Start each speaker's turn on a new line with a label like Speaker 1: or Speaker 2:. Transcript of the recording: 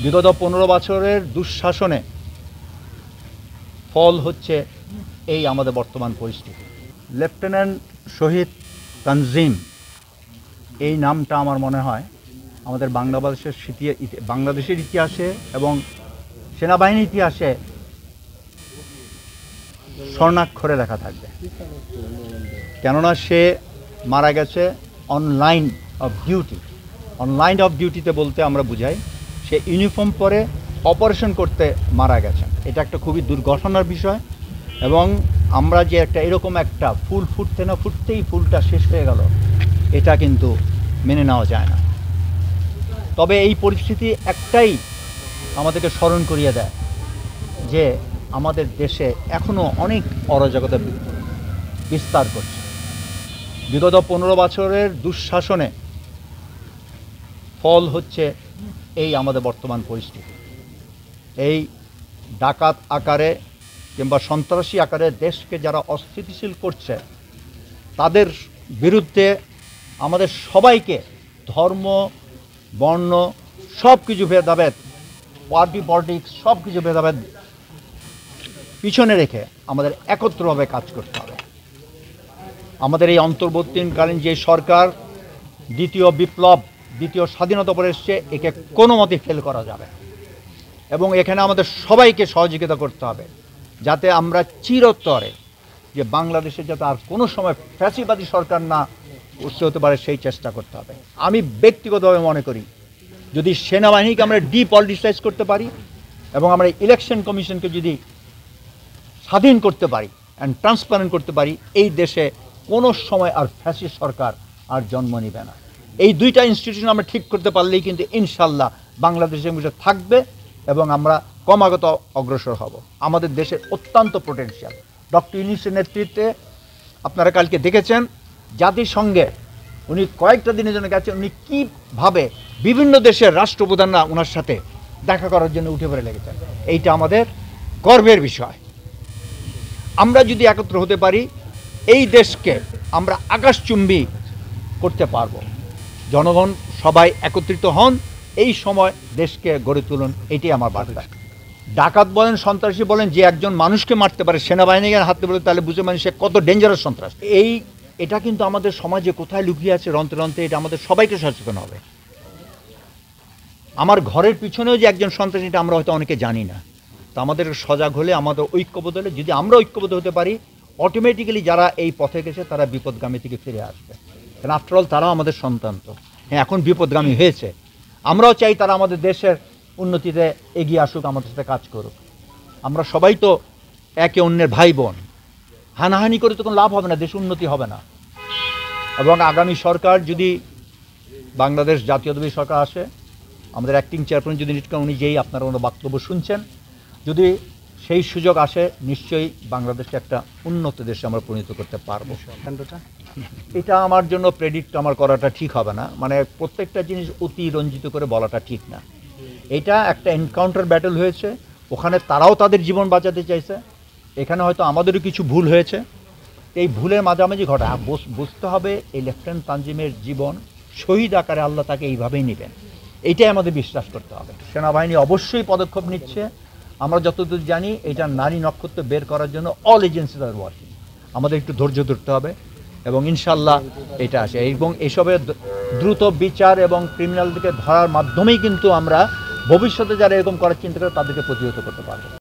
Speaker 1: বিগত 15 বছরের দুঃশাসনে ফল হচ্ছে এই আমাদের বর্তমান পরিস্থিতি। লেফটেন্যান্ট শহীদ তানজিম এই নামটা আমার মনে হয় আমাদের বাংলাদেশের ইতিহাসে এবং সেনাবাহিনীর ইতিহাসে স্বর্ণাক্ষরে লেখা থাকবে, কেননা সে মারা গেছে on line of duty. On line of ডিউটিতে বলতে আমরা বুঝাই সে ইউনিফর্ম পরে অপারেশন করতে মারা গেছেন। এটা একটা খুবই দুর্ঘটনার বিষয় এবং আমরা যে এরকম একটা ফুল ফুটতে না ফুটতেই ফুলটা শেষ হয়ে গেল, এটা কিন্তু মেনে নেওয়া যায় না। তবে এই পরিস্থিতি একটাই আমাদেরকে স্মরণ করিয়ে দেয় যে আমাদের দেশে এখনও অনেক অরাজকতা বিস্তার করছে। বিগত 15 বছরের দুঃশাসনে ফল হচ্ছে এই আমাদের বর্তমান পরিস্থিতি। এই ডাকাত আকারে কিংবা সন্ত্রাসী আকারে দেশকে যারা অস্থিতিশীল করছে তাদের বিরুদ্ধে আমাদের সবাইকে ধর্ম, বর্ণ সব কিছু ভেদাভেদ, পার্টি পলিটিক্স সব কিছু ভেদাভেদ পিছনে রেখে আমাদের একত্রভাবে কাজ করতে হবে। আমাদের এই অন্তর্বর্তীকালীন যে সরকার দ্বিতীয় বিপ্লব, দ্বিতীয় স্বাধীনতা পরে এসছে, একে কোনো মতে ফেল করা যাবে এবং এখানে আমাদের সবাইকে সহযোগিতা করতে হবে যাতে আমরা চিরতরে যে বাংলাদেশে যাতে আর কোনো সময় ফ্যাসিবাদী সরকার না উঠতে হতে পারে সেই চেষ্টা করতে হবে। আমি ব্যক্তিগতভাবে মনে করি যদি সেনাবাহিনীকে আমরা ডিপলিটিসাইজ করতে পারি এবং আমরা ইলেকশন কমিশনকে যদি স্বাধীন করতে পারি অ্যান্ড ট্রান্সপারেন্ট করতে পারি, এই দেশে কোনো সময় আর ফ্যাসিস্ট সরকার আর জন্ম নেবে না। এই দুইটা ইনস্টিটিউশন আমরা ঠিক করতে পারলেই কিন্তু ইনশাল্লাহ বাংলাদেশের মধ্যে থাকবে এবং আমরা ক্রমাগত অগ্রসর হব। আমাদের দেশের অত্যন্ত পোটেনশিয়াল। ডক্টর ইউনূসের নেতৃত্বে আপনারা কালকে দেখেছেন জাতিসংঘে উনি কয়েকটা দিনের জন্য গেছেন, উনি কীভাবে বিভিন্ন দেশের রাষ্ট্রপ্রধানরা ওনার সাথে দেখা করার জন্য উঠে পড়ে লেগেছেন। এইটা আমাদের গর্বের বিষয়। আমরা যদি একত্র হতে পারি এই দেশকে আমরা আকাশচুম্বী করতে পারব। জনগণ সবাই একত্রিত হন, এই সময় দেশকে গড়ে তুলুন, এটাই আমার বার্তা। ডাকাত বলেন, সন্ত্রাসী বলেন, যে একজন মানুষকে মারতে পারে সেনাবাহিনীকে হাতে বলে, তাহলে বুঝে মানে সে কত ডেঞ্জারাস সন্ত্রাস। এটা কিন্তু আমাদের সমাজে কোথায় লুকিয়ে আছে রন্ধ্রে রন্ধ্রে, এটা আমাদের সবাইকে সচেতন হবে। আমার ঘরের পিছনেও যে একজন সন্ত্রাসী, এটা আমরা হয়তো অনেকে জানি না। তো আমাদের সজাগ হলে, আমাদের ঐক্যবদ্ধ হলে, যদি আমরা ঐক্যবদ্ধ হতে পারি, অটোমেটিক্যালি যারা এই পথে গেছে তারা বিপদগামী থেকে ফিরে আসবে। কারণ আফটারঅল তারাও আমাদের সন্তান। তো হ্যাঁ, এখন বিপদগামী হয়েছে, আমরাও চাই তারা আমাদের দেশের উন্নতিতে এগিয়ে আসুক, আমাদের সাথে কাজ করুক। আমরা সবাই তো একে অন্যের ভাই বোন, হানাহানি করে তো কোনো লাভ হবে না, দেশ উন্নতি হবে না। এবং আগামী সরকার যদি বাংলাদেশ জাতীয়তাবাদী সরকার আসে, আমাদের অ্যাক্টিং চেয়ারম্যান যদি উনি যেই আপনারা ওনার বক্তব্য শুনছেন, যদি সেই সুযোগ আসে, নিশ্চয়ই বাংলাদেশকে একটা উন্নত দেশে আমরা পরিণত করতে পারবো। এটা আমার জন্য প্রেডিক্ট আমার করাটা ঠিক হবে না, মানে প্রত্যেকটা জিনিস অতি রঞ্জিত করে বলাটা ঠিক না। এটা একটা এনকাউন্টার ব্যাটল হয়েছে, ওখানে তারাও তাদের জীবন বাঁচাতে চাইছে, এখানে হয়তো আমাদেরও কিছু ভুল হয়েছে। এই ভুলের মাঝামাঝি ঘটা বুঝতে হবে এই লেফটেন্যান্ট তানজিমের জীবন শহীদ আকারে আল্লাহ তাকে এইভাবেই নেবেন, এইটাই আমাদের বিশ্বাস করতে হবে। সেনাবাহিনী অবশ্যই পদক্ষেপ নিচ্ছে। আমরা যতদূর জানি এটা নারী নক্ষত্র বের করার জন্য অল এজেন্সিজ আর ওয়ার্কিং। আমাদের একটু ধৈর্য ধরতে হবে এবং ইনশাল্লাহ এটা আসে এবং এসবের দ্রুত বিচার এবং ক্রিমিনালদেরকে ধরার মাধ্যমেই কিন্তু আমরা ভবিষ্যতে যারা এরকম করার চিন্তা করে তাদেরকে প্রতিহত করতে পারবো।